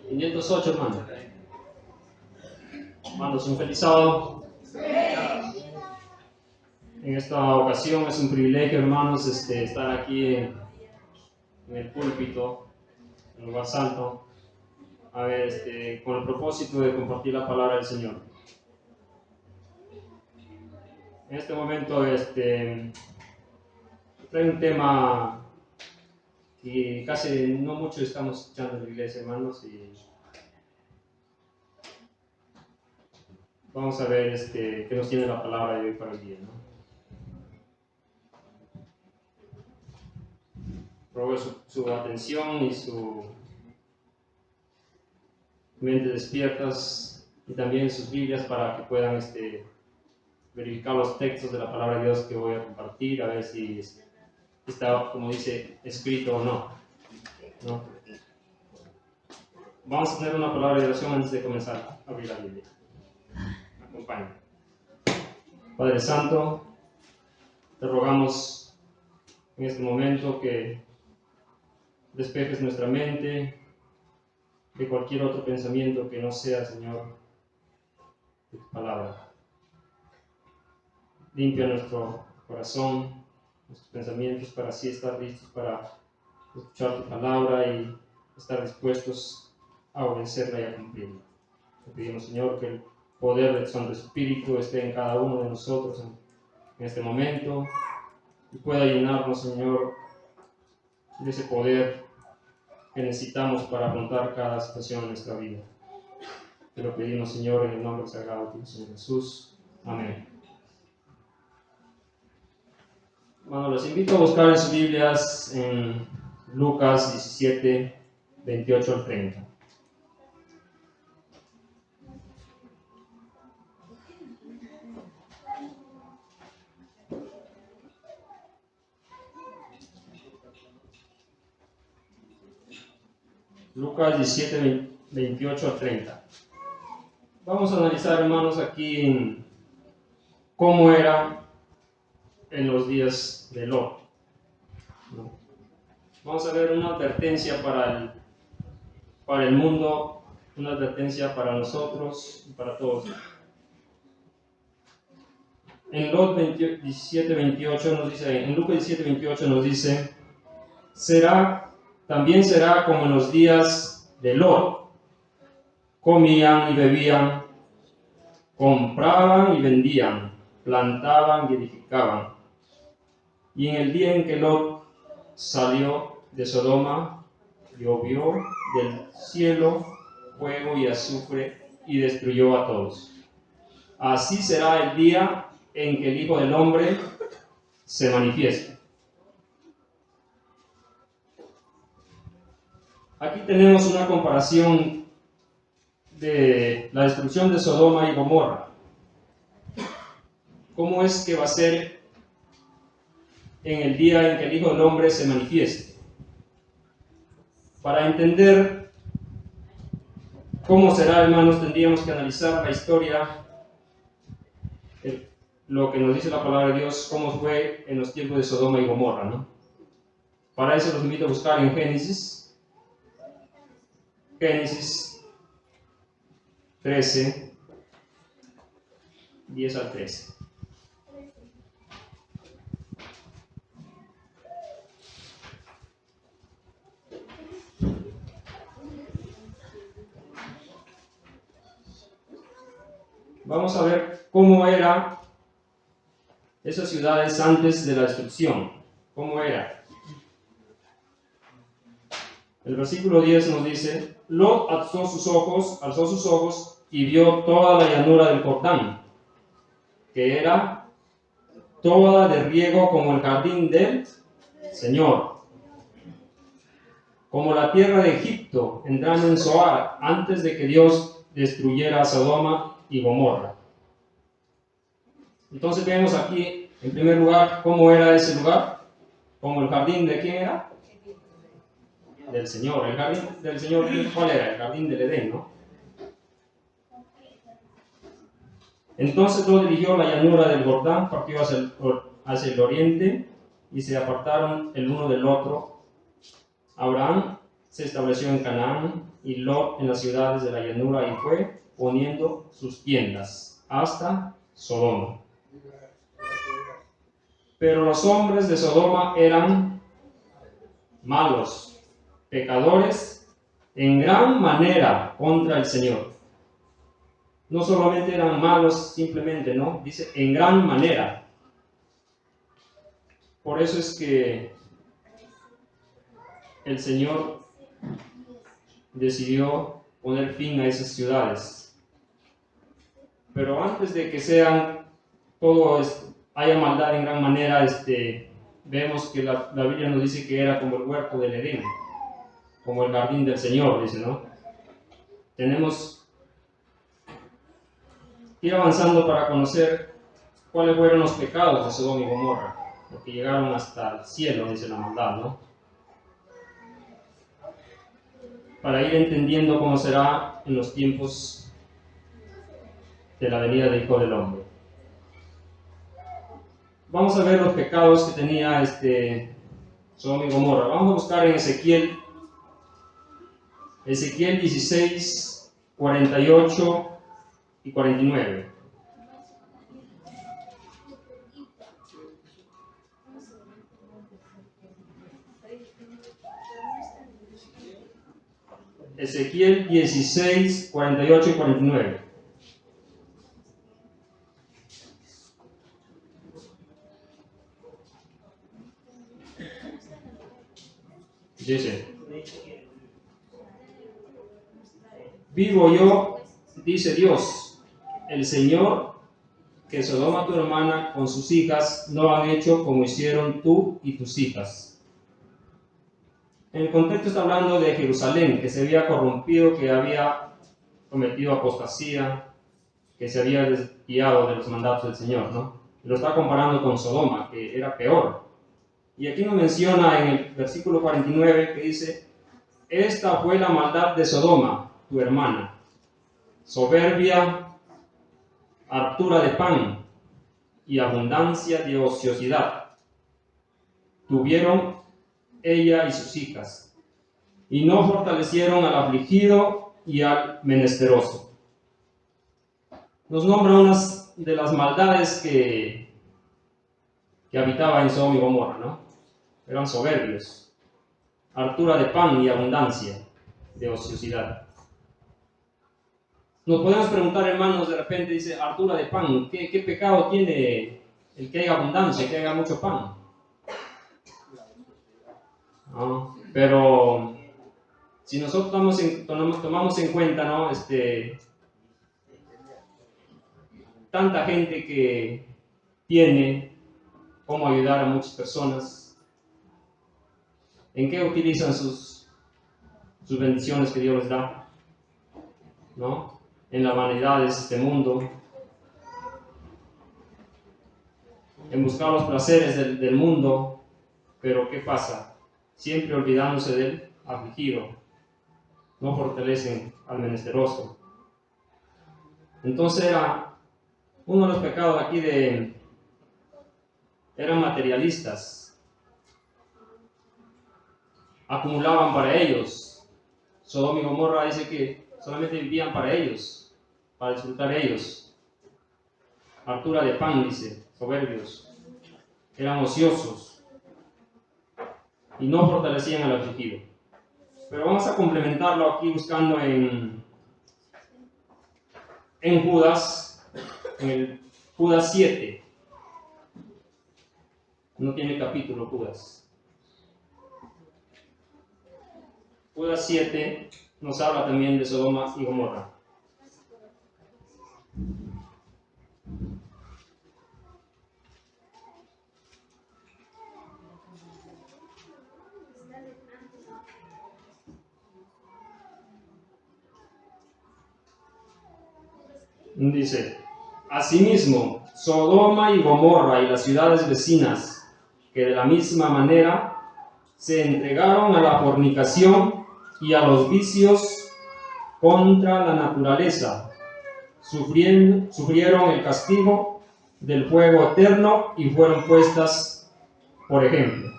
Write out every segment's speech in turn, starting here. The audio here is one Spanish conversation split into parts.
508, hermano. Hermanos, un feliz sábado. En esta ocasión es un privilegio, hermanos, estar aquí en el púlpito, en el lugar santo, con el propósito de compartir la palabra del Señor. En este momento, traigo un tema que casi no mucho estamos escuchando en la iglesia, hermanos, y vamos a ver qué nos tiene la palabra de hoy para el día, ¿no? Ruego su atención y su mente despiertas, y también sus Biblias para que puedan verificar los textos de la palabra de Dios que voy a compartir, a ver si está, como dice, escrito o no. Vamos a tener una palabra de oración antes de comenzar a abrir la Biblia. Acompáñame. Padre Santo, te rogamos en este momento que despejes nuestra mente de cualquier otro pensamiento que no sea, Señor, de tu palabra. Limpia nuestro corazón, nuestros pensamientos, para así estar listos para escuchar tu palabra y estar dispuestos a obedecerla y a cumplirla. Te pedimos, Señor, que el poder del Santo Espíritu esté en cada uno de nosotros en este momento y pueda llenarnos, Señor, de ese poder que necesitamos para afrontar cada situación en nuestra vida. Te lo pedimos, Señor, en el nombre sagrado de Señor Jesús. Amén. Bueno, los invito a buscar en sus Biblias en Lucas 17, 28 al 30. Lucas 17, 28 al 30. Vamos a analizar, hermanos, aquí cómo era en los días de Lot. Vamos a ver una advertencia para el mundo, una advertencia para nosotros y para todos. En Lot 17, 28 nos dice, en Lucas 17, 28 nos dice, también será como en los días de Lot. Comían y bebían, compraban y vendían, plantaban y edificaban. Y en el día en que Lot salió de Sodoma, llovió del cielo fuego y azufre y destruyó a todos. Así será el día en que el Hijo del Hombre se manifieste. Aquí tenemos una comparación de la destrucción de Sodoma y Gomorra. ¿Cómo es que va a ser en el día en que el Hijo del Hombre se manifieste? Para entender cómo será, hermanos, tendríamos que analizar la historia, lo que nos dice la palabra de Dios, cómo fue en los tiempos de Sodoma y Gomorra, ¿no? Para eso los invito a buscar en Génesis 13, 10 al 13. Vamos a ver cómo eran esas ciudades antes de la destrucción. ¿Cómo era? El versículo 10 nos dice, Lot alzó sus ojos y vio toda la llanura del Jordán, que era toda de riego como el jardín del Señor, como la tierra de Egipto, entrando en Zoar, antes de que Dios destruyera a Sodoma y Gomorra. Entonces vemos aquí, en primer lugar, cómo era ese lugar, como el jardín de ¿quién era? Del Señor. El jardín del Señor, ¿cuál era? El jardín del Edén, ¿no? Entonces Lot dirigió la llanura del Jordán, partió hacia el oriente y se apartaron el uno del otro. Abraham se estableció en Canaán y Lot en las ciudades de la llanura y fue poniendo sus tiendas hasta Sodoma. Pero los hombres de Sodoma eran malos, pecadores en gran manera contra el Señor. No solamente eran malos simplemente, no, dice en gran manera. Por eso es que el Señor decidió poner fin a esas ciudades. Pero antes de que sean todo haya maldad en gran manera, vemos que la Biblia nos dice que era como el huerto del Edén, como el jardín del Señor, dice, ¿no? Tenemos que ir avanzando para conocer cuáles fueron los pecados de Sodoma y Gomorra, porque llegaron hasta el cielo, dice la maldad, ¿no? Para ir entendiendo cómo será en los tiempos de la venida del Hijo del Hombre. Vamos a ver los pecados que tenía Sodoma y Gomorra. Vamos a buscar en Ezequiel 16, 48 y 49. Ezequiel 16, 48 y 49. Dice: vivo yo, dice Dios, el Señor, que Sodoma tu hermana con sus hijas no han hecho como hicieron tú y tus hijas. En el contexto está hablando de Jerusalén, que se había corrompido, que había cometido apostasía, que se había desviado de los mandatos del Señor, ¿no? Y lo está comparando con Sodoma, que era peor. Y aquí nos menciona en el versículo 49 que dice: esta fue la maldad de Sodoma, tu hermana, soberbia, hartura de pan y abundancia de ociosidad tuvieron ella y sus hijas, y no fortalecieron al afligido y al menesteroso. Nos nombra unas de las maldades que habitaba en Sodoma y Gomorra, ¿no? Eran soberbios, hartura de pan y abundancia de ociosidad. Nos podemos preguntar, hermanos, de repente dice hartura de pan, ¿qué pecado tiene el que haya abundancia, que haya mucho pan? ¿No? Pero si nosotros tomamos en cuenta, ¿no? Tanta gente que tiene cómo ayudar a muchas personas, ¿en qué utilizan sus bendiciones que Dios les da? ¿No? En la vanidad de este mundo, en buscar los placeres del mundo, pero ¿qué pasa? Siempre olvidándose del afligido, no fortalecen al menesteroso. Entonces uno de los pecados aquí eran materialistas, acumulaban para ellos. Sodoma y Gomorra dice que solamente vivían para ellos, para disfrutar ellos. Hartura de pan, dice, soberbios, eran ociosos y no fortalecían al afligido. Pero vamos a complementarlo aquí buscando en Judas, en el Judas 7. No tiene capítulo Judas. Judas 7 nos habla también de Sodoma y Gomorra. Dice: asimismo, Sodoma y Gomorra y las ciudades vecinas, que de la misma manera se entregaron a la fornicación y a los vicios contra la naturaleza, sufrieron el castigo del fuego eterno y fueron puestas por ejemplo.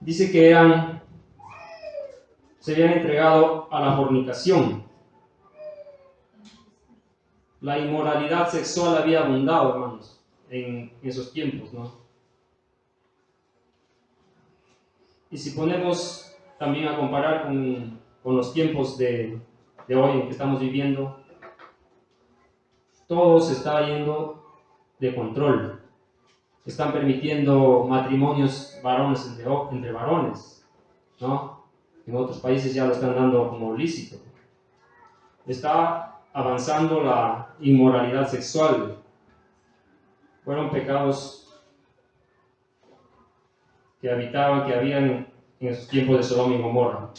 dice que se habían entregado a la fornicación. La inmoralidad sexual había abundado, hermanos, en esos tiempos, ¿no? Y si ponemos también a comparar con los tiempos de hoy en que estamos viviendo, todo se está yendo de control. Están permitiendo matrimonios varones entre varones, ¿no? En otros países ya lo están dando como lícito. Está avanzando la inmoralidad sexual. Fueron pecados que habían en esos tiempos de Sodoma y Gomorra.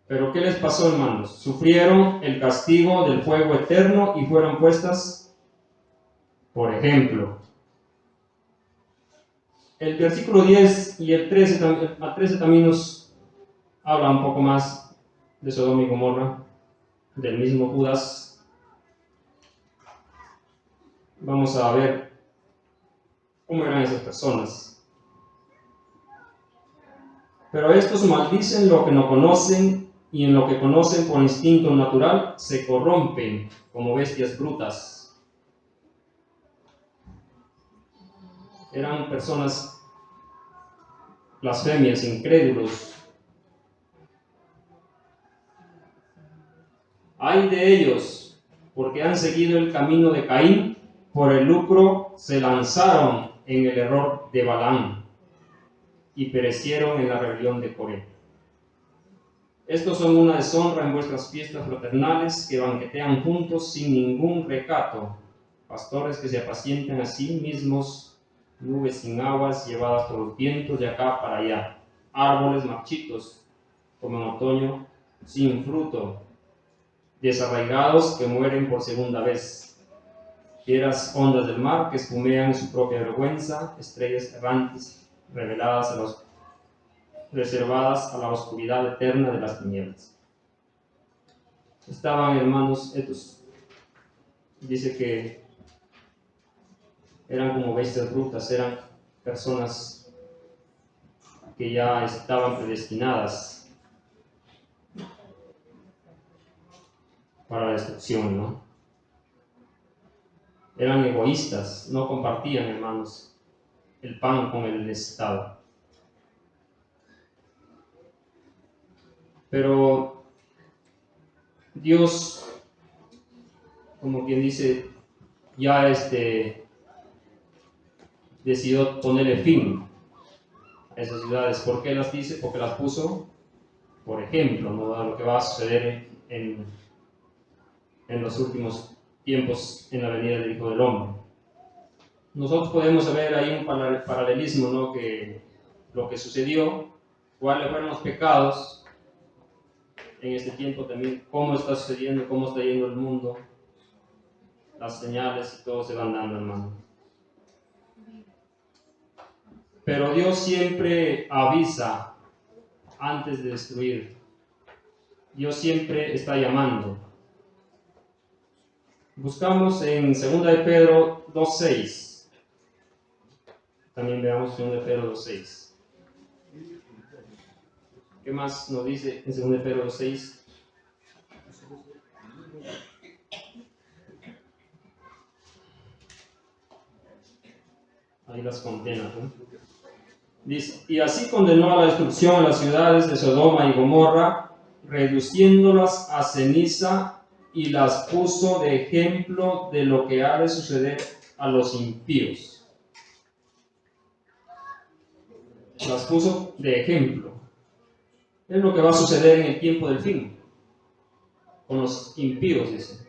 Pero ¿qué les pasó, hermanos? Sufrieron el castigo del fuego eterno y fueron puestas por ejemplo. El versículo 10 y el 13 también nos habla un poco más de Sodoma y Gomorra, del mismo Judas. Vamos a ver cómo eran esas personas. Pero estos maldicen lo que no conocen, y en lo que conocen por instinto natural se corrompen como bestias brutas. Eran personas blasfemias, incrédulos. Ay de ellos, porque han seguido el camino de Caín, por el lucro se lanzaron en el error de Balaam y perecieron en la rebelión de Coré. Estos son una deshonra en vuestras fiestas fraternales, que banquetean juntos sin ningún recato, pastores que se apacientan a sí mismos, nubes sin aguas llevadas por los vientos de acá para allá, árboles marchitos, como en otoño, sin fruto, desarraigados que mueren por segunda vez, fieras ondas del mar que espumean en su propia vergüenza, estrellas errantes reservadas a la oscuridad eterna de las tinieblas. Estaban, hermanos, estos, dice que eran como bestias brutas, eran personas que ya estaban predestinadas para la destrucción, ¿no? Eran egoístas, no compartían, hermanos, el pan con el necesitado. Pero Dios, como quien dice, ya decidió ponerle fin a esas ciudades. ¿Por qué las dice? Porque las puso, por ejemplo, ¿no? A lo que va a suceder en los últimos tiempos en la venida del Hijo del Hombre. Nosotros podemos ver ahí un paralelismo, ¿no? Que lo que sucedió, cuáles fueron los pecados en este tiempo también, cómo está sucediendo, cómo está yendo el mundo, las señales y todo se van dando, hermano. Pero Dios siempre avisa antes de destruir. Dios siempre está llamando. Buscamos en 2 de Pedro 2:6. También veamos 2 de Pedro 2:6. ¿Qué más nos dice en 2 de Pedro 2:6? Ahí las condena, ¿no? Dice, y así condenó a la destrucción a las ciudades de Sodoma y Gomorra, reduciéndolas a ceniza, y las puso de ejemplo de lo que ha de suceder a los impíos. Las puso de ejemplo. Es lo que va a suceder en el tiempo del fin. Con los impíos, dice.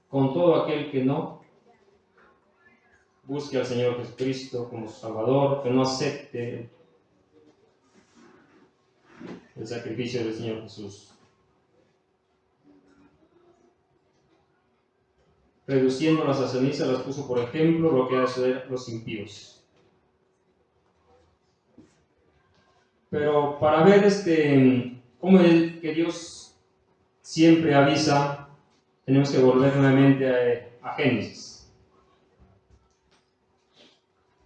Con todo aquel que no busque al Señor Jesucristo como su Salvador, que no acepte el sacrificio del Señor Jesús. Reduciéndolas a ceniza, las puso por ejemplo lo que ha de suceder a los impíos. Pero para ver cómo es que Dios siempre avisa tenemos que volver nuevamente a Génesis.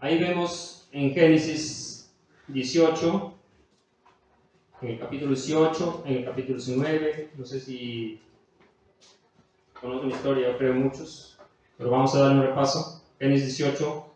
Ahí vemos en Génesis 18, en el capítulo 18, en el capítulo 19, no sé si conocen la historia, yo creo muchos, pero vamos a dar un repaso. Génesis 18.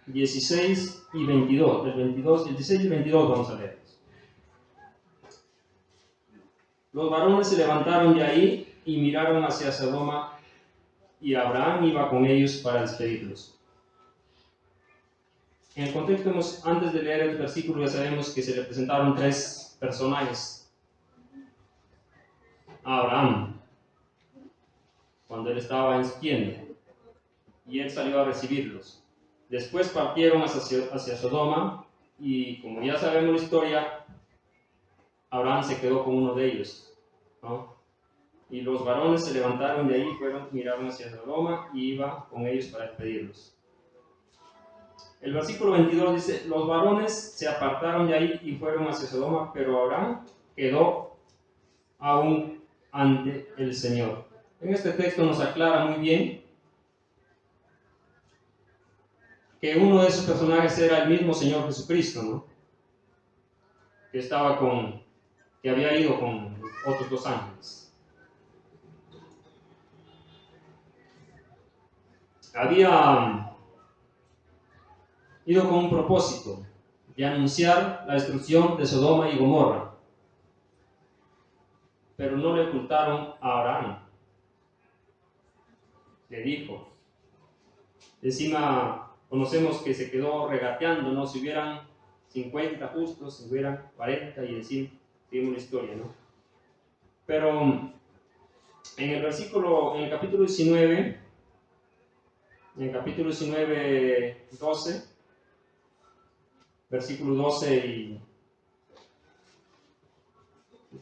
...16 y 22, el 22, el 16 y el 22 vamos a leer. Los varones se levantaron de ahí y miraron hacia Sodoma, y Abraham iba con ellos para despedirlos. En el contexto, antes de leer el versículo, ya sabemos que se le presentaron tres personajes a Abraham cuando él estaba en su tienda, y él salió a recibirlos. Después partieron hacia Sodoma, y como ya sabemos la historia, Abraham se quedó con uno de ellos, ¿no? Y los varones se levantaron de ahí, miraron hacia Sodoma, y iba con ellos para despedirlos. El versículo 22 dice: los varones se apartaron de ahí y fueron hacia Sodoma, pero Abraham quedó aún ante el Señor. En este texto nos aclara muy bien que uno de esos personajes era el mismo Señor Jesucristo, ¿no? Que había ido con otros dos ángeles. Había ido con un propósito de anunciar la destrucción de Sodoma y Gomorra, pero no le ocultaron a Abraham. Le dijo, encima conocemos que se quedó regateando, ¿no? Si hubieran 50 justos, si hubieran 40, y así seguimos la historia, ¿no? Pero en el capítulo 19, 12, versículo 12 y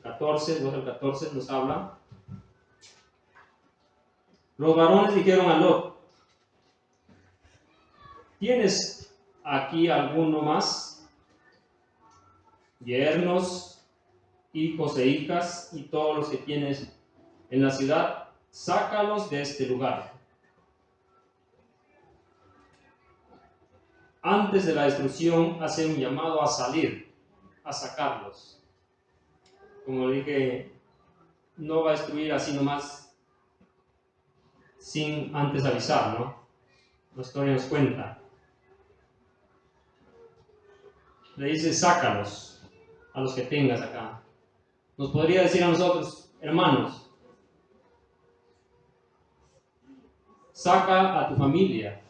14, 12 al 14 nos habla. Los varones dijeron a Lot: ¿tienes aquí alguno más? Yernos, hijos e hijas, y todos los que tienes en la ciudad, sácalos de este lugar. Antes de la destrucción, hace un llamado a salir, a sacarlos. Como dije, no va a destruir así nomás, sin antes avisar, ¿no? La historia nos cuenta. Le dice: sácalos a los que tengas acá. Nos podría decir a nosotros: hermanos, saca a tu familia,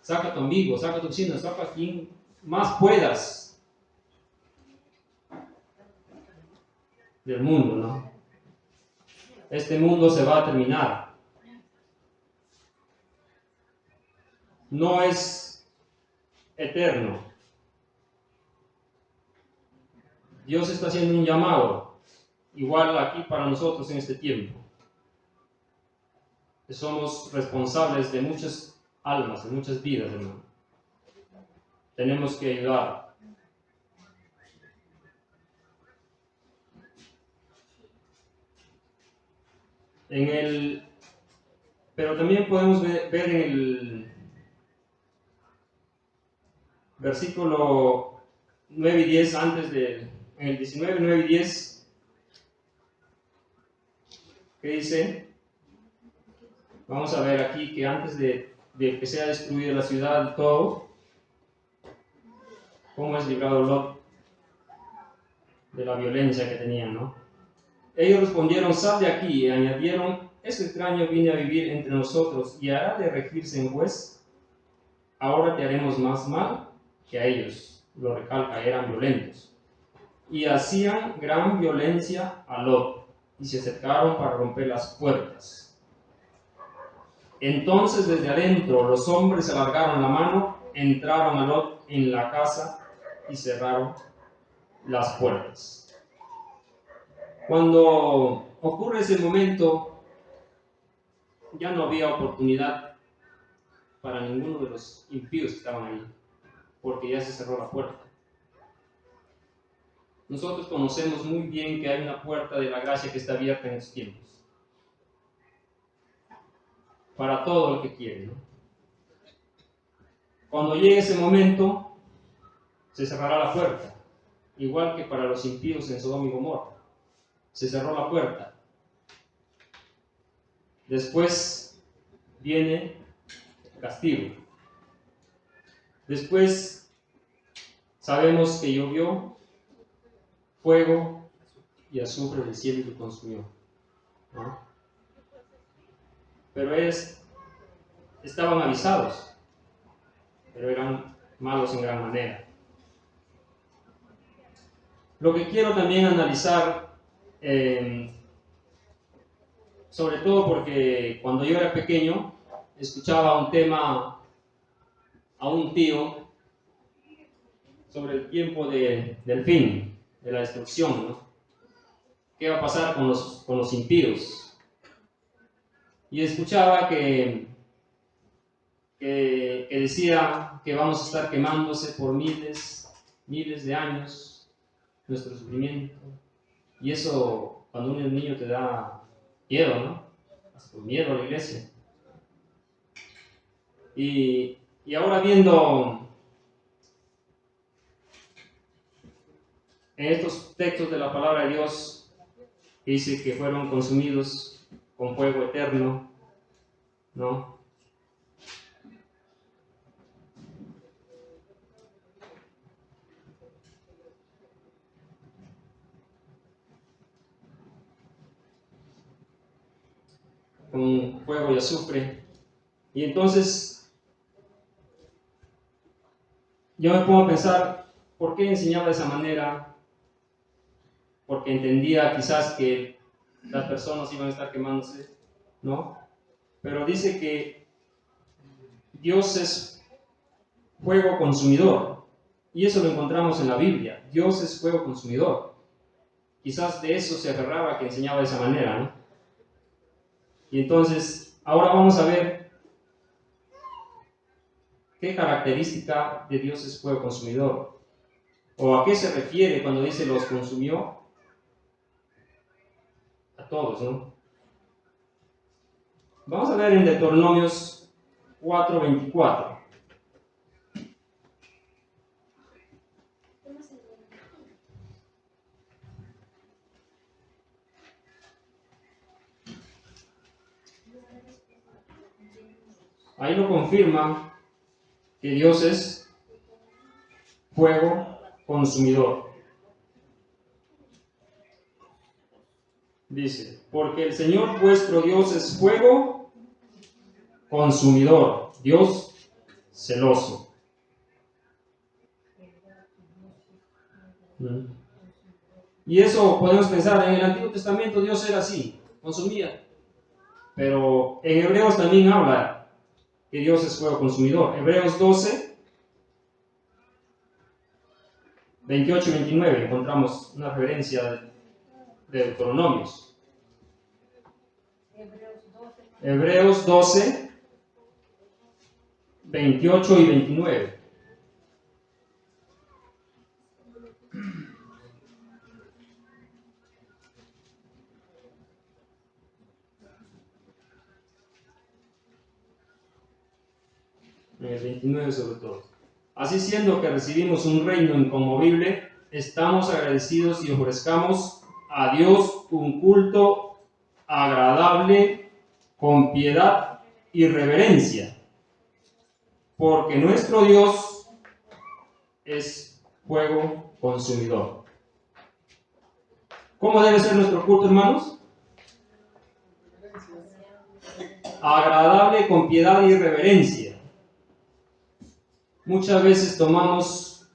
saca a tu amigo, saca a tu vecino, saca a quien más puedas del mundo, ¿no? Este mundo se va a terminar. No es eterno. Dios está haciendo un llamado, igual aquí para nosotros en este tiempo. Que somos responsables de muchas almas, de muchas vidas, hermano. Tenemos que ayudar. Pero también podemos ver en el versículo 9 y 10, en el 19, 9 y 10, que dice, vamos a ver aquí que antes de que sea destruida la ciudad y todo, cómo es librado Lot de la violencia que tenían, ¿no? Ellos respondieron: sal de aquí, y añadieron: este extraño viene a vivir entre nosotros y hará de regirse en juez. Ahora te haremos más mal que a ellos. Lo recalca, eran violentos. Y hacían gran violencia a Lot, y se acercaron para romper las puertas. Entonces desde adentro los hombres alargaron la mano, entraron a Lot en la casa y cerraron las puertas. Cuando ocurre ese momento, ya no había oportunidad para ninguno de los impíos que estaban ahí, porque ya se cerró la puerta. Nosotros conocemos muy bien que hay una puerta de la gracia que está abierta en los tiempos, para todo el que quiere, ¿no? Cuando llegue ese momento, se cerrará la puerta, igual que para los impíos en Sodoma y Gomorra. Se cerró la puerta. Después viene el castigo. Después sabemos que llovió fuego y azufre del cielo y lo consumió, ¿no? Pero ellos estaban avisados, pero eran malos en gran manera. Lo que quiero también analizar, sobre todo porque cuando yo era pequeño, escuchaba un tema a un tío sobre el tiempo del fin, de la destrucción, ¿no? ¿Qué va a pasar con los impíos? Y escuchaba que decía que vamos a estar quemándose por miles de años, nuestro sufrimiento. Y eso, cuando uno es niño, te da miedo, ¿no? Hasta miedo a la iglesia. Y ahora viendo en estos textos de la palabra de Dios, que dice que fueron consumidos con fuego eterno, ¿no? Con fuego y azufre. Y entonces yo me pongo a pensar, ¿por qué enseñaba de esa manera? Porque entendía quizás que las personas iban a estar quemándose, ¿no? Pero dice que Dios es fuego consumidor, y eso lo encontramos en la Biblia. Dios es fuego consumidor. Quizás de eso se aferraba, que enseñaba de esa manera, ¿no? Y entonces, ahora vamos a ver qué característica de Dios es fuego consumidor, o a qué se refiere cuando dice los consumió a todos, ¿no? Vamos a ver en Deuteronomios 4:24. Ahí lo confirma que Dios es fuego consumidor. Dice, porque el Señor vuestro Dios es fuego consumidor, Dios celoso. Y eso podemos pensar, en el Antiguo Testamento Dios era así, consumía. Pero en Hebreos también habla que Dios es fuego consumidor. Hebreos 12, 28 y 29 encontramos una referencia de Deuteronomios. Hebreos 12, 28 y 29. En el 29 sobre todo. Así siendo que recibimos un reino inconmovible, estamos agradecidos y ofrezcamos a Dios un culto agradable con piedad y reverencia, porque nuestro Dios es fuego consumidor. ¿Cómo debe ser nuestro culto, hermanos? Agradable con piedad y reverencia. Muchas veces tomamos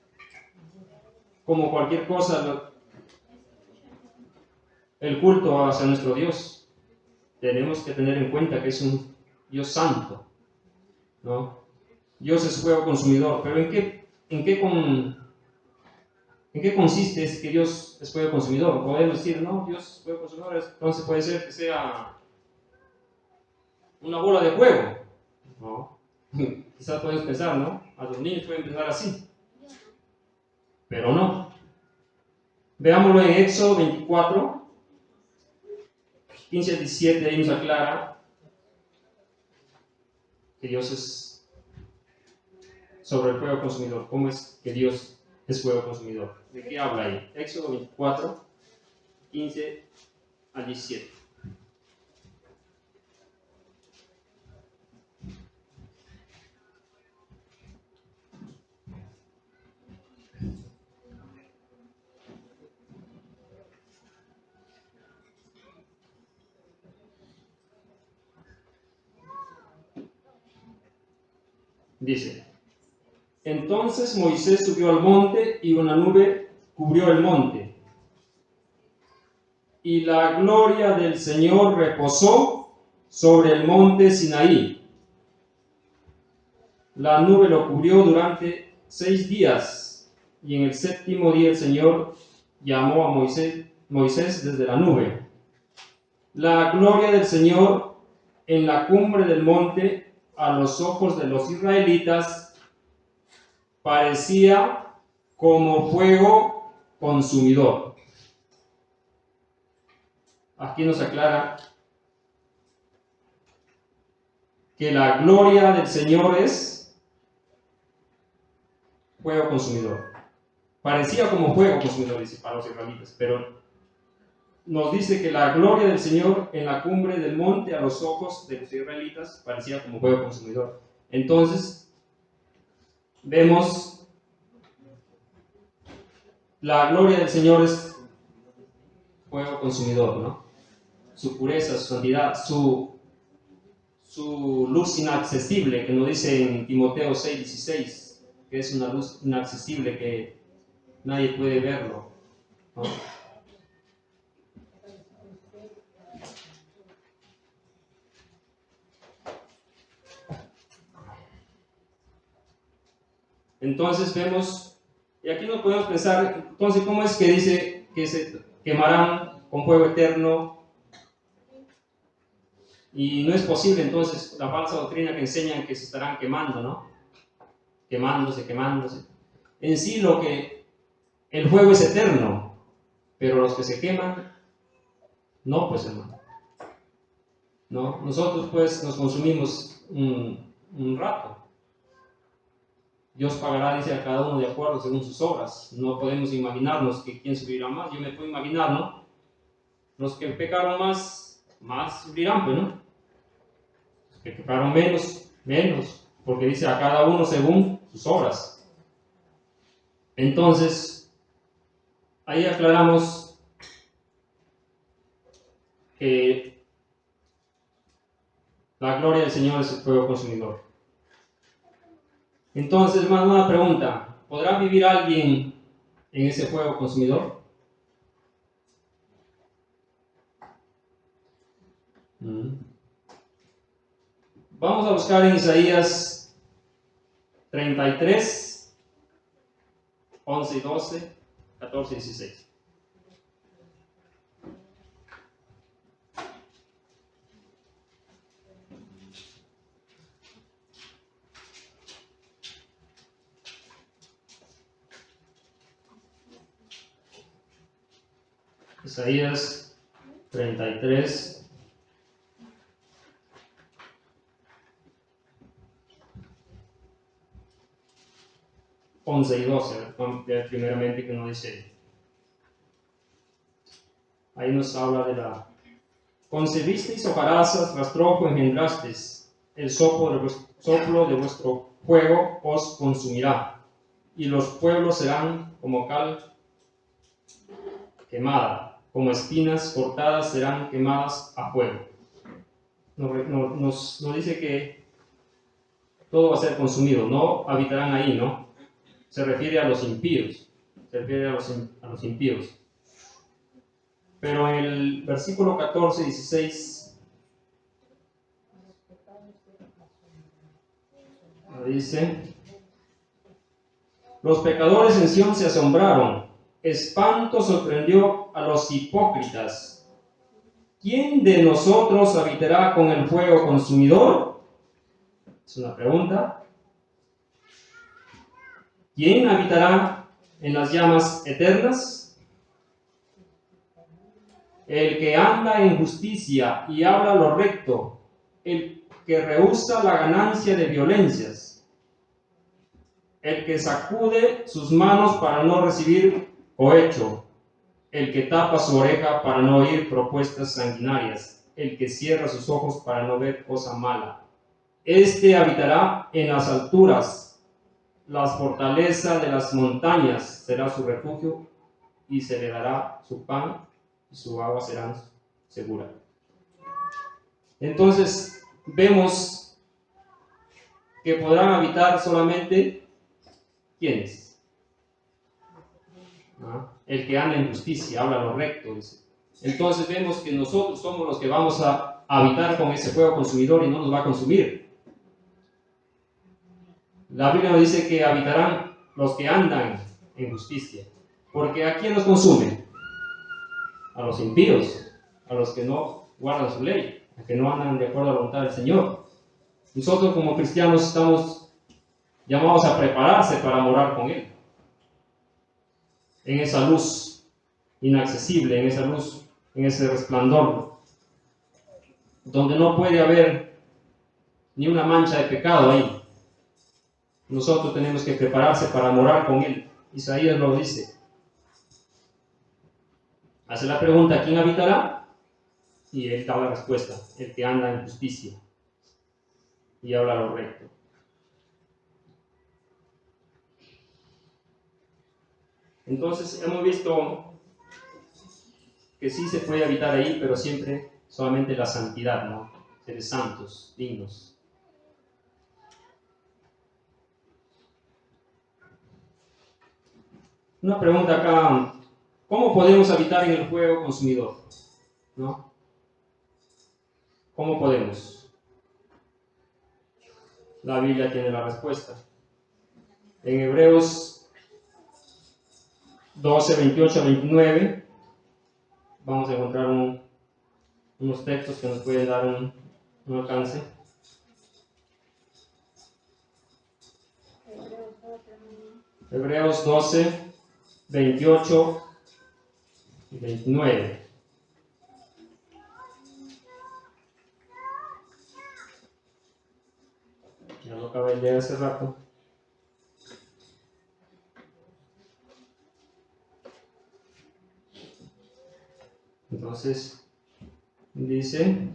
como cualquier cosa el culto hacia nuestro Dios. Tenemos que tener en cuenta que es un Dios santo, ¿no? Dios es fuego consumidor, pero ¿en qué consiste es que Dios es fuego consumidor. Podemos decir, no, Dios es fuego consumidor, entonces puede ser que sea una bola de fuego. No. Quizás podemos pensar, ¿no? A los niños pueden pensar así. Pero no. Veámoslo en Éxodo 24, 15 al 17, ahí nos aclara que Dios es sobre el fuego consumidor. ¿Cómo es que Dios es fuego consumidor? ¿De qué habla ahí? Éxodo 24, 15 al 17. Dice: Entonces Moisés subió al monte y una nube cubrió el monte. Y la gloria del Señor reposó sobre el monte Sinaí. La nube lo cubrió durante 6 días, y en el 7º día el Señor llamó a Moisés desde la nube. La gloria del Señor en la cumbre del monte a los ojos de los israelitas parecía como fuego consumidor. Aquí nos aclara que la gloria del Señor es fuego consumidor. Parecía como fuego consumidor, dice, para los israelitas, pero nos dice que la gloria del Señor en la cumbre del monte a los ojos de los israelitas parecía como fuego consumidor. Entonces, vemos la gloria del Señor es fuego consumidor, ¿no? Su pureza, su santidad, su luz inaccesible, que nos dice en Timoteo 6:16, que es una luz inaccesible que nadie puede verlo, ¿no? Entonces vemos, y aquí no podemos pensar, entonces, ¿cómo es que dice que se quemarán con fuego eterno? Y no es posible, entonces, la falsa doctrina que enseñan que se estarán quemando, ¿no? Quemándose. En sí, el fuego es eterno, pero los que se queman, no, pues, hermano. ¿No? Nosotros, pues, nos consumimos un rato. Dios pagará, dice, a cada uno de acuerdo según sus obras. No podemos imaginarnos que quién sufrirá más. Yo me puedo imaginar, ¿no? Los que pecaron más sufrirán, pues, ¿no? Los que pecaron menos. Porque dice a cada uno según sus obras. Entonces, ahí aclaramos que la gloria del Señor es el fuego consumidor. Entonces, más una pregunta: ¿podrá vivir alguien en ese fuego consumidor? Vamos a buscar en Isaías 33, 11 y 12, 14 y 16. Isaías 33, 11 y 12. Primeramente, que nos dice, ahí nos habla de la: concebisteis hojarascas, rastrojo engendrasteis, el soplo de vuestro fuego os consumirá, y los pueblos serán como cal quemada, como espinas cortadas serán quemadas a fuego. Nos dice que todo va a ser consumido, no habitarán ahí, ¿no? Se refiere a los impíos, a los impíos. Pero en el versículo 14, 16, dice: los pecadores en Sión se asombraron, espanto sorprendió a los hipócritas. ¿Quién de nosotros habitará con el fuego consumidor? Es una pregunta. ¿Quién habitará en las llamas eternas? El que anda en justicia y habla lo recto, el que rehúsa la ganancia de violencias, el que sacude sus manos para no recibir cohecho, el que tapa su oreja para no oír propuestas sanguinarias, el que cierra sus ojos para no ver cosa mala. Este habitará en las alturas, las fortalezas de las montañas será su refugio, y se le dará su pan y su agua serán seguras. Entonces vemos que podrán habitar solamente ¿quiénes? El que anda en justicia, habla lo recto, dice. Entonces vemos que nosotros somos los que vamos a habitar con ese fuego consumidor y no nos va a consumir. La Biblia nos dice que habitarán los que andan en justicia. Porque ¿a quién nos consume? A los impíos, a los que no guardan su ley, a que no andan de acuerdo a la voluntad del Señor. Nosotros como cristianos estamos llamados a prepararse para morar con Él. En esa luz inaccesible, en esa luz, en ese resplandor, donde no puede haber ni una mancha de pecado ahí. Nosotros tenemos que prepararse para morar con Él. Isaías lo dice. Hace la pregunta, ¿quién habitará? Y Él da la respuesta, el que anda en justicia y habla lo recto. Entonces hemos visto que sí se puede habitar ahí, pero siempre solamente la santidad, ¿no? Seres santos, dignos. Una pregunta acá, ¿cómo podemos habitar en el fuego consumidor? ¿No? ¿Cómo podemos? La Biblia tiene la respuesta. En Hebreos 12, 28 a 29, vamos a encontrar unos textos que nos pueden dar un alcance. Hebreos 12, 28 y 29. Ya lo acabé de leer hace rato. Entonces, dice,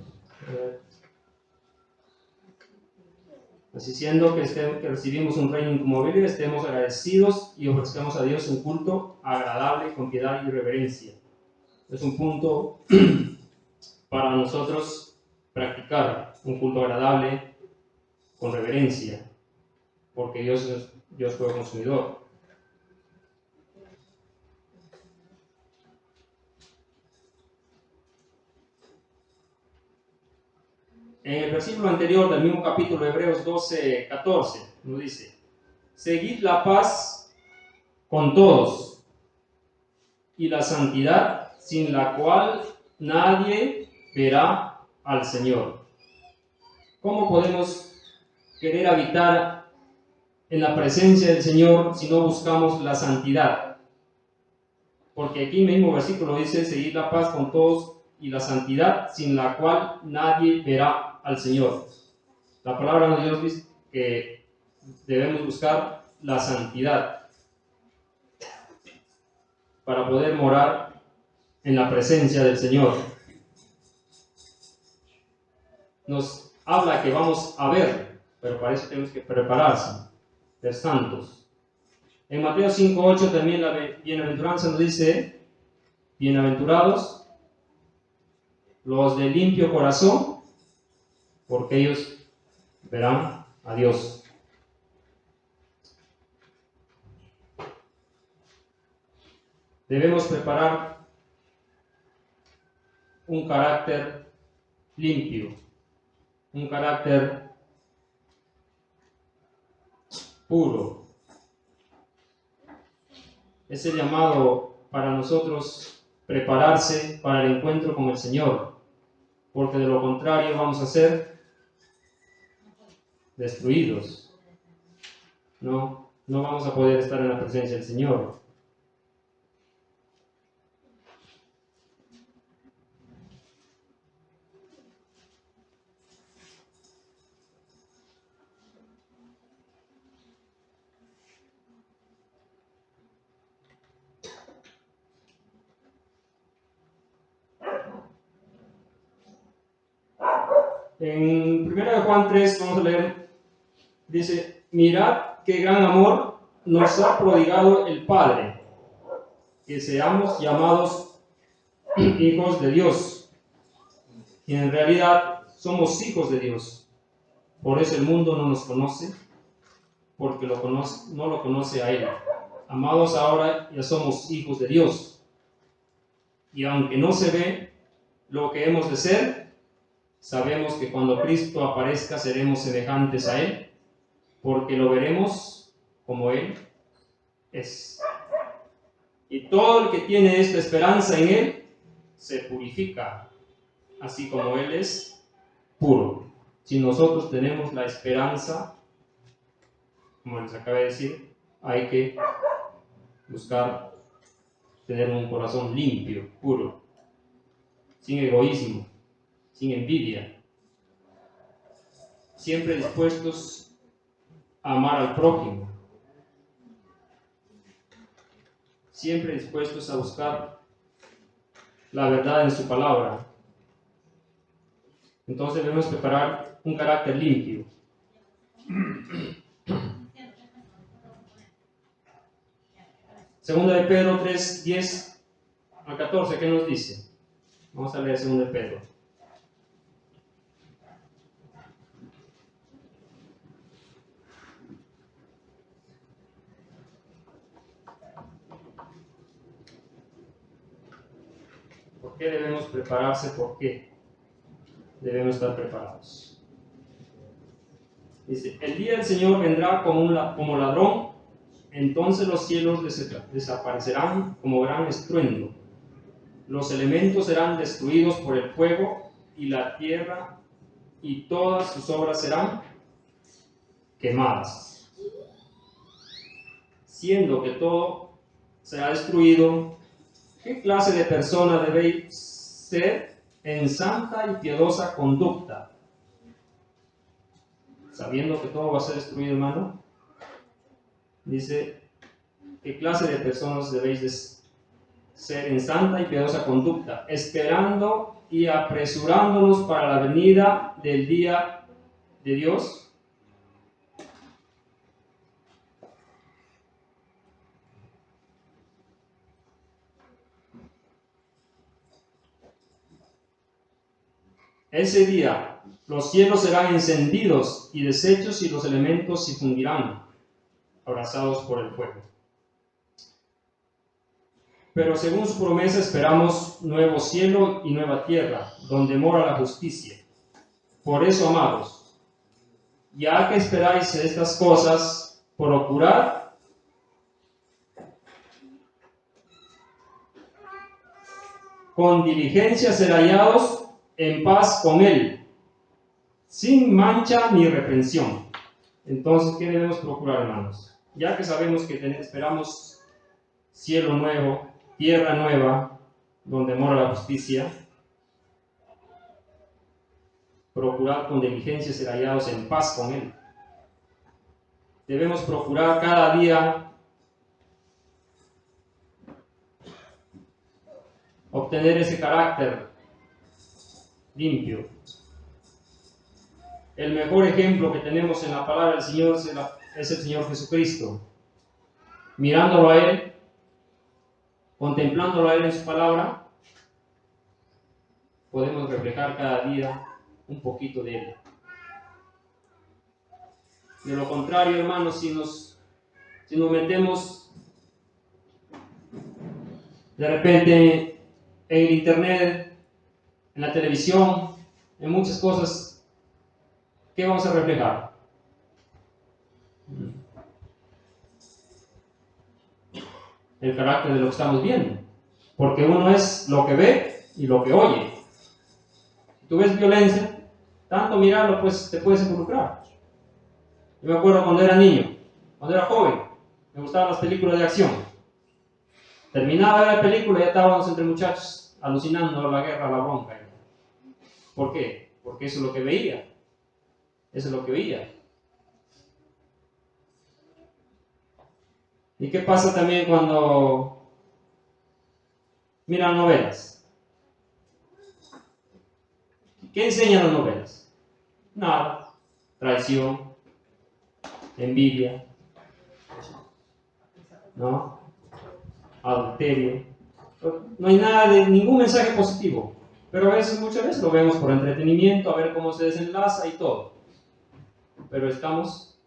así siendo que recibimos un reino inconmovible, estemos agradecidos y ofrezcamos a Dios un culto agradable con piedad y reverencia. Es un punto para nosotros practicar un culto agradable con reverencia, porque Dios es fuego consumidor. En el versículo anterior del mismo capítulo, Hebreos 12, 14, nos dice, seguid la paz con todos y la santidad, sin la cual nadie verá al Señor. ¿Cómo podemos querer habitar en la presencia del Señor si no buscamos la santidad? Porque aquí mismo versículo dice, seguid la paz con todos y la santidad, sin la cual nadie verá al Señor. La palabra de Dios dice que debemos buscar la santidad para poder morar en la presencia del Señor. Nos habla que vamos a ver, pero para eso tenemos que prepararse, ser santos. En Mateo 5:8 también la bienaventuranza nos dice, bienaventurados los de limpio corazón, porque ellos verán a Dios. Debemos preparar un carácter limpio, un carácter puro. Ese llamado para nosotros prepararse para el encuentro con el Señor, porque de lo contrario vamos a ser destruidos. No vamos a poder estar en la presencia del Señor. En 1 Juan 3, vamos a leer, dice: mirad qué gran amor nos ha prodigado el Padre, que seamos llamados hijos de Dios. Y en realidad somos hijos de Dios. Por eso el mundo no nos conoce, porque no lo conoce a Él. Amados, ahora ya somos hijos de Dios. Y aunque no se ve lo que hemos de ser, sabemos que cuando Cristo aparezca seremos semejantes a Él, porque lo veremos como Él es. Y todo el que tiene esta esperanza en Él se purifica, así como Él es puro. Si nosotros tenemos la esperanza, como les acabé de decir, hay que buscar tener un corazón limpio, puro, sin egoísmo, sin envidia, siempre dispuestos a amar al prójimo, siempre dispuestos a buscar la verdad en su palabra. Entonces debemos preparar un carácter limpio. Segunda de Pedro 3, 10 al 14, ¿qué nos dice? Vamos a leer Segunda de Pedro. ¿Por qué debemos prepararse? ¿Por qué debemos estar preparados? Dice: el día del Señor vendrá como ladrón, entonces los cielos desaparecerán como gran estruendo. Los elementos serán destruidos por el fuego, y la tierra y todas sus obras serán quemadas. Siendo que todo será destruido, ¿qué clase de persona debéis ser en santa y piadosa conducta? Sabiendo que todo va a ser destruido, hermano, dice: ¿qué clase de personas debéis ser en santa y piadosa conducta, esperando y apresurándonos para la venida del día de Dios? Ese día los cielos serán encendidos y deshechos, y los elementos se fundirán, abrasados por el fuego. Pero según su promesa esperamos nuevo cielo y nueva tierra, donde mora la justicia. Por eso, amados, ya que esperáis estas cosas, procurad con diligencia ser hallados en paz con Él, sin mancha ni reprensión. Entonces, ¿qué debemos procurar, hermanos? Ya que sabemos que esperamos cielo nuevo, tierra nueva, donde mora la justicia, procurad con diligencia ser hallados en paz con Él. Debemos procurar cada día obtener ese carácter limpio. El mejor ejemplo que tenemos en la palabra del Señor es el Señor Jesucristo. Mirándolo a Él, contemplándolo a Él en su palabra, podemos reflejar cada día un poquito de Él. De lo contrario, hermanos, si nos metemos de repente en el internet, en la televisión, en muchas cosas, ¿qué vamos a reflejar? el carácter de lo que estamos viendo. Porque uno es lo que ve y lo que oye. Si tú ves violencia, tanto mirarlo, pues te puedes involucrar. Yo me acuerdo cuando era niño, cuando era joven, me gustaban las películas de acción. Terminaba de ver la película y ya estábamos entre muchachos alucinando la guerra, la bronca. ¿Por qué? Porque eso es lo que veía. Eso es lo que oía. ¿Y qué pasa también cuando miran novelas? ¿Qué enseñan las novelas? Nada. Traición, envidia, ¿no? Adulterio. No hay nada de ningún mensaje positivo. Pero a veces, muchas veces lo vemos por entretenimiento, a ver cómo se desenlaza y todo. Pero estamos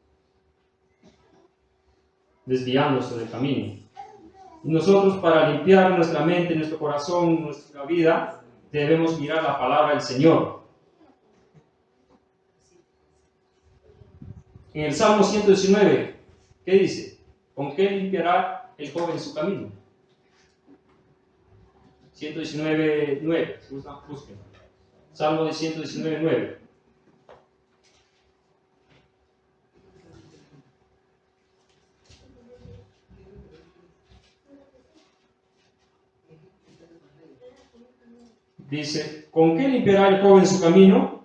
desviándose del camino. Y nosotros, para limpiar nuestra mente, nuestro corazón, nuestra vida, debemos mirar la palabra del Señor. En el Salmo 119, ¿qué dice? ¿Con qué limpiará el joven su camino? 119, 9. Si gustan, busquen. Salmo de 119, 9. Dice, ¿con qué limpiará el joven su camino?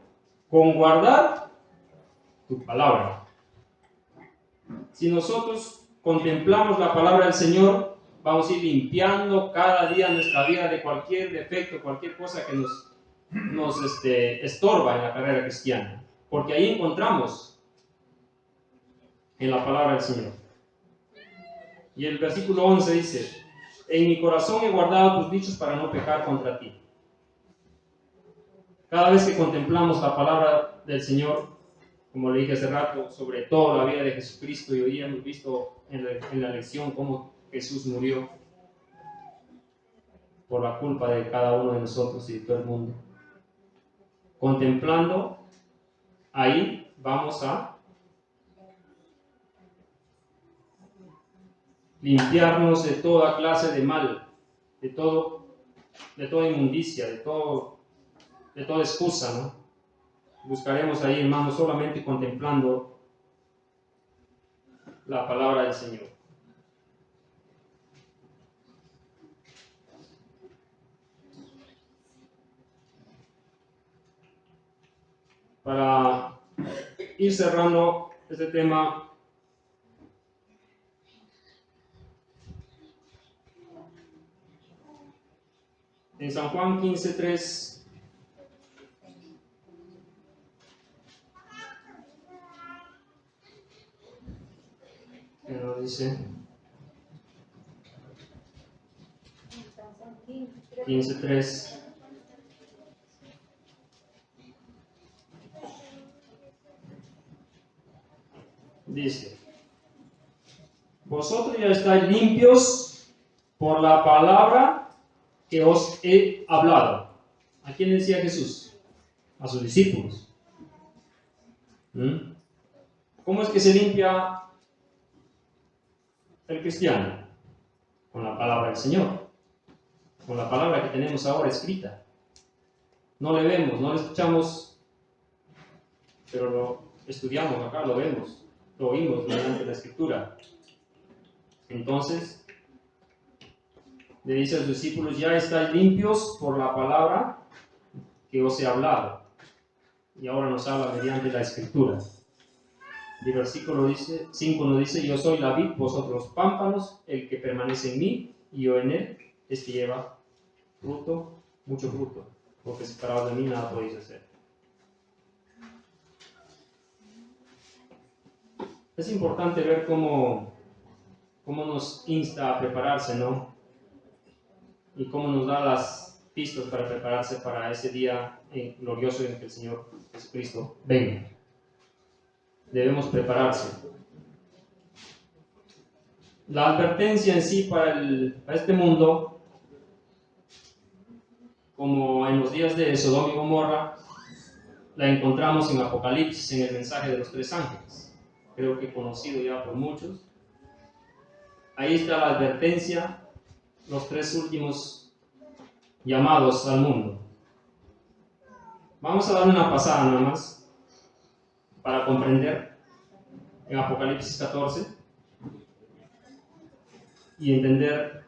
Con guardar tu palabra. Si nosotros contemplamos la palabra del Señor, vamos a ir limpiando cada día nuestra vida de cualquier defecto, cualquier cosa que nos estorba en la carrera cristiana. Porque ahí encontramos en la palabra del Señor. Y el versículo 11 dice, en mi corazón he guardado tus dichos para no pecar contra ti. Cada vez que contemplamos la palabra del Señor, como le dije hace rato, sobre todo la vida de Jesucristo, y hoy hemos visto en la lección cómo Jesús murió por la culpa de cada uno de nosotros y de todo el mundo. Contemplando, ahí vamos a limpiarnos de toda clase de mal, de toda inmundicia, de toda excusa, ¿no? Buscaremos ahí, hermanos, solamente contemplando la palabra del Señor. Para ir cerrando este tema, en San Juan 15:3, que nos dice 15:3, dice, vosotros ya estáis limpios por la palabra que os he hablado. ¿A quién decía Jesús? A sus discípulos. ¿Cómo es que se limpia el cristiano? Con la palabra del Señor, con la palabra que tenemos ahora escrita. No le vemos, no le escuchamos, pero lo estudiamos acá, lo vemos, lo oímos mediante la escritura. Entonces, le dice a sus discípulos, ya estáis limpios por la palabra que os he hablado. Y ahora nos habla mediante la escritura. Y el versículo 5 nos dice, yo soy la vid, vosotros los pámpanos, el que permanece en mí y yo en él, este lleva fruto, mucho fruto, porque separados de mí nada podéis hacer. Es importante ver cómo nos insta a prepararse, ¿no? Y cómo nos da las pistas para prepararse para ese día glorioso en que el Señor Jesucristo venga. Debemos prepararse. La advertencia en sí para este mundo, como en los días de Sodoma y Gomorra, la encontramos en Apocalipsis, en el mensaje de los 3 ángeles. Creo que conocido ya por muchos. ahí está la advertencia, los 3 últimos llamados al mundo. Vamos a dar una pasada nada más para comprender en Apocalipsis 14 y entender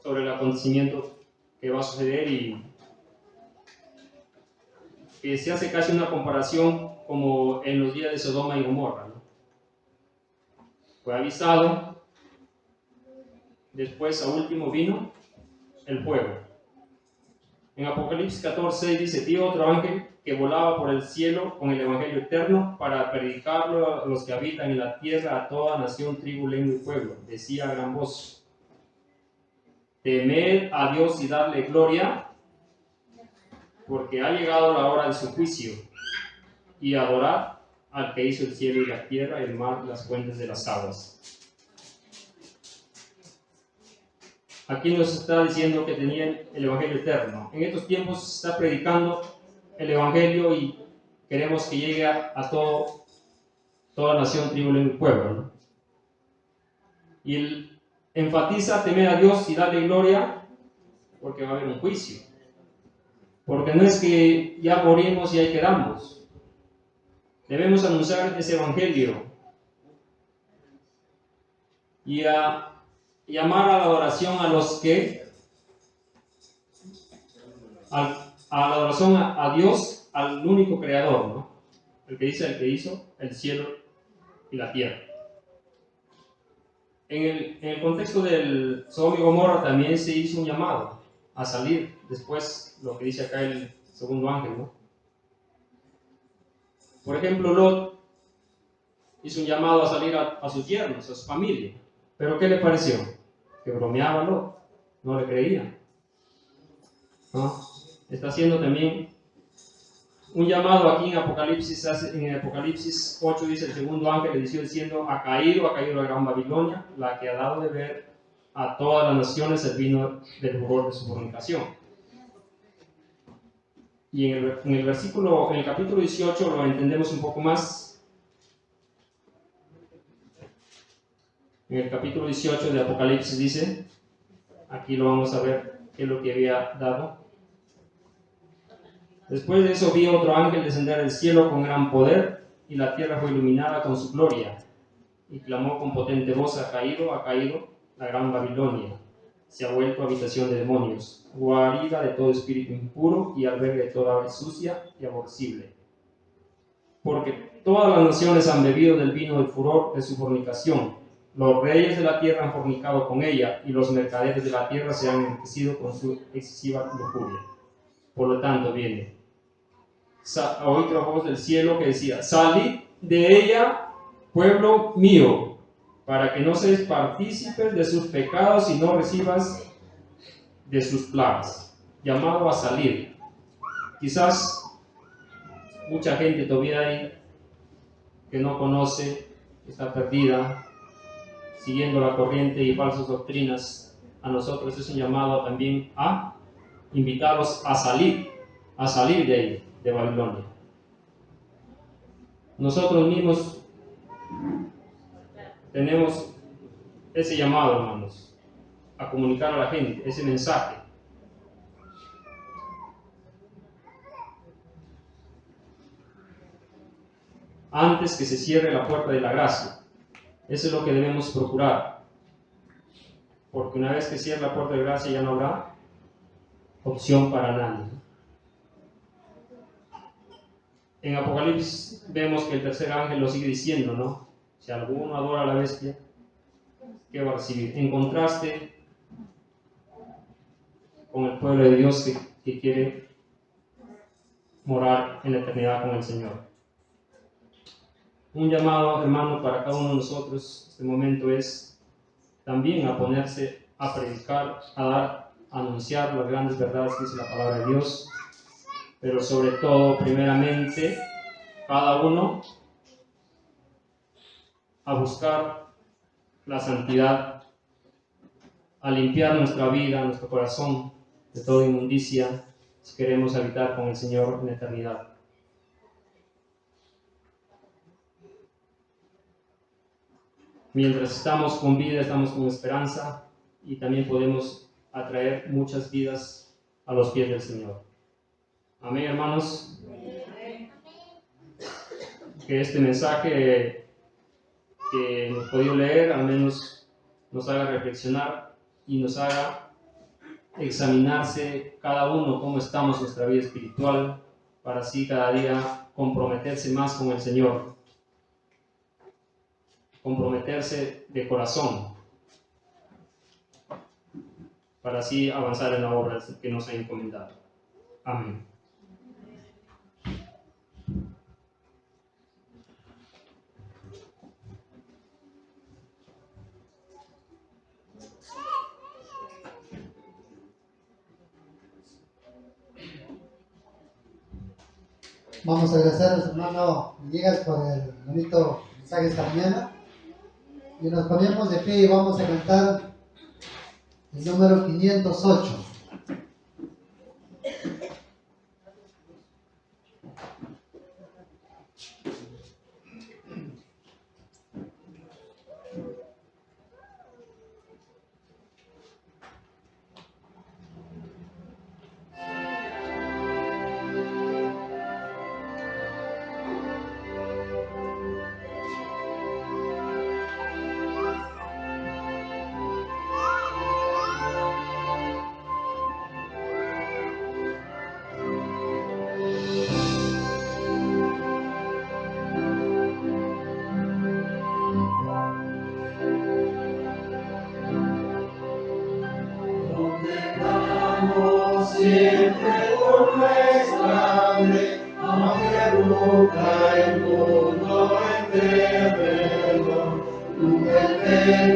sobre el acontecimiento que va a suceder, y que se hace casi una comparación como en los días de Sodoma y Gomorra, ¿no? Fue avisado, después a último vino el fuego. En Apocalipsis 14 dice: vi otro ángel que volaba por el cielo con el evangelio eterno para predicarlo a los que habitan en la tierra, a toda nación, tribu, lengua y pueblo. Decía a gran voz: temed a Dios y darle gloria, porque ha llegado la hora de su juicio, y adorad al que hizo el cielo y la tierra, el mar y las fuentes de las aguas. Aquí nos está diciendo que tenían el evangelio eterno. En estos tiempos se está predicando el evangelio y queremos que llegue a toda nación, tribu, lengua y pueblo, ¿no? Y él enfatiza: temer a Dios y darle gloria, porque va a haber un juicio. Porque no es que ya morimos y ahí quedamos. Debemos anunciar ese evangelio y a llamar a la adoración a los que, a la adoración a Dios, al único creador, ¿no? El que dice: el que hizo el cielo y la tierra. En el contexto del Sodoma y Gomorra también se hizo un llamado a salir, después lo que dice acá el segundo ángel, ¿no? Por ejemplo, Lot hizo un llamado a salir a sus yernos, a su familia. ¿Pero qué le pareció? Que bromeaba Lot, no le creía, ¿no? Está haciendo también un llamado aquí en Apocalipsis. En Apocalipsis 8 dice: el segundo ángel le dijo diciendo: ha caído la gran Babilonia, la que ha dado de beber a todas las naciones el vino del furor de su fornicación. Y en el capítulo 18 lo entendemos un poco más. En el capítulo 18 de Apocalipsis dice, aquí lo vamos a ver qué es lo que había dado. Después de eso vi otro ángel descender del cielo con gran poder, y la tierra fue iluminada con su gloria. Y clamó con potente voz: ha caído la gran Babilonia. Se ha vuelto habitación de demonios, guarida de todo espíritu impuro y albergue de toda ave sucia y aborrecible. Porque todas las naciones han bebido del vino del furor de su fornicación. Los reyes de la tierra han fornicado con ella, y los mercaderes de la tierra se han enriquecido con su excesiva lujuria. Por lo tanto, viene a oír la voz del cielo que decía: salid de ella, pueblo mío, para que no seáis partícipes de sus pecados y no recibas de sus plagas. Llamado a salir. Quizás mucha gente todavía hay que no conoce, está perdida, siguiendo la corriente y falsas doctrinas. A nosotros es un llamado también a invitarlos a salir de ahí, de Babilonia. Nosotros mismos tenemos ese llamado, hermanos, a comunicar a la gente ese mensaje. Antes que se cierre la puerta de la gracia. Eso es lo que debemos procurar. Porque una vez que cierre la puerta de gracia ya no habrá opción para nadie. En Apocalipsis vemos que el tercer ángel lo sigue diciendo, ¿no? Si alguno adora a la bestia, ¿qué va a recibir? En contraste con el pueblo de Dios que quiere morar en la eternidad con el Señor. Un llamado, hermano, para cada uno de nosotros este momento es también a ponerse a predicar, a anunciar las grandes verdades que dice la palabra de Dios, pero sobre todo, primeramente, cada uno a buscar la santidad, a limpiar nuestra vida, nuestro corazón de toda inmundicia, si queremos habitar con el Señor en la eternidad. mientras estamos con vida, estamos con esperanza y también podemos atraer muchas vidas a los pies del Señor. Amén, hermanos. Que este mensaje que hemos podido leer al menos nos haga reflexionar y nos haga examinarse cada uno cómo estamos en nuestra vida espiritual, para así cada día comprometerse más con el Señor, comprometerse de corazón, para así avanzar en la obra que nos ha encomendado. Amén. Vamos a agradecer a nuestro hermano Villegas por el bonito mensaje esta mañana. Y nos ponemos de pie y vamos a cantar el número 508. Siempre por nuestra ley, aunque nunca el mundo entero, nunca el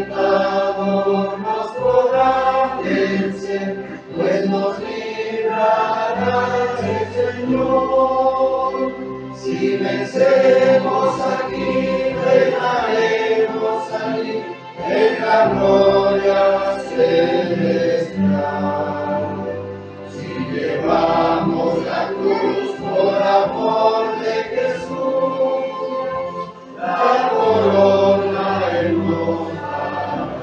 tentador nos podrá vencer, pues nos librará el Señor. Si vencemos aquí, reinaremos allí, en la gloria celestial. Llevamos la cruz por amor de Jesús, la corona Él nos dará.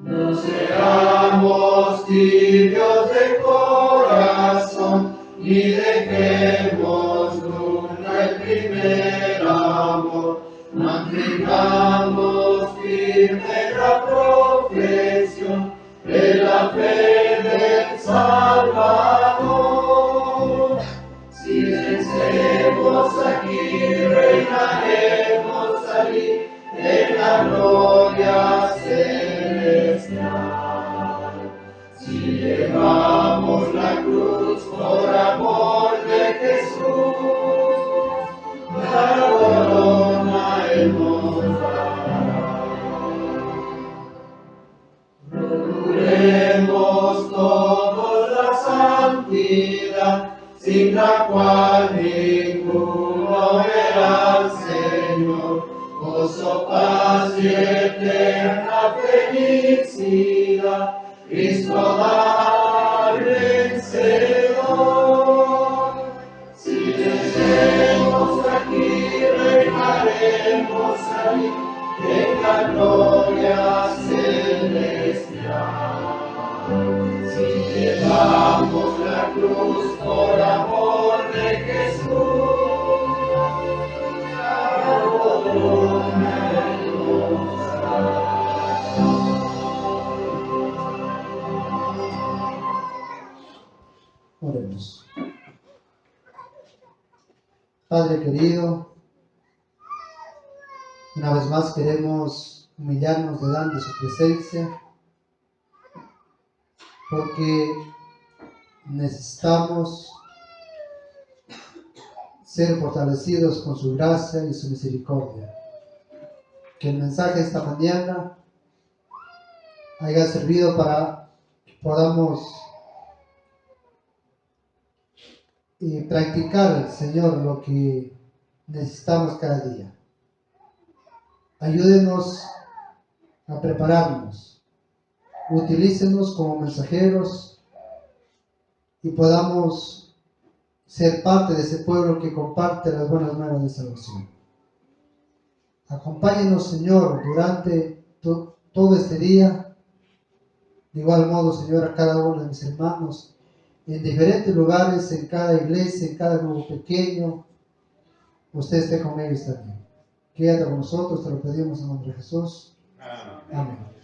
No seamos tibios de corazón, ni dejemos nunca el primer amor, mantengamos firme la profesión de la fe del Salvador. Si vencemos aquí, reinaremos allí, en la gloria celestial. Si llevamos la cruz por amor de Jesús, la corona Él nos dará. Procuremos todos la santidad, sin la cual ninguno verá al Señor. Gozo, paz y eterna felicidad, Cristo da al vencedor. Si vencemos aquí, reinaremos allí, en la gloria celestial. Si llevamos la cruz por amor de Jesús, la corona Él nos dará. Oremos. Padre querido, una vez más queremos humillarnos delante de su presencia, porque necesitamos ser fortalecidos con su gracia y su misericordia. Que el mensaje de esta mañana haya servido para que podamos practicar, Señor, lo que necesitamos cada día. Ayúdenos a prepararnos, utilícenos como mensajeros y podamos ser parte de ese pueblo que comparte las buenas nuevas de salvación. Acompáñenos, Señor, durante todo este día. De igual modo, Señor, a cada uno de mis hermanos, en diferentes lugares, en cada iglesia, en cada grupo pequeño, usted esté con ellos también. Quédate con nosotros, te lo pedimos en nombre de Jesús. Amén.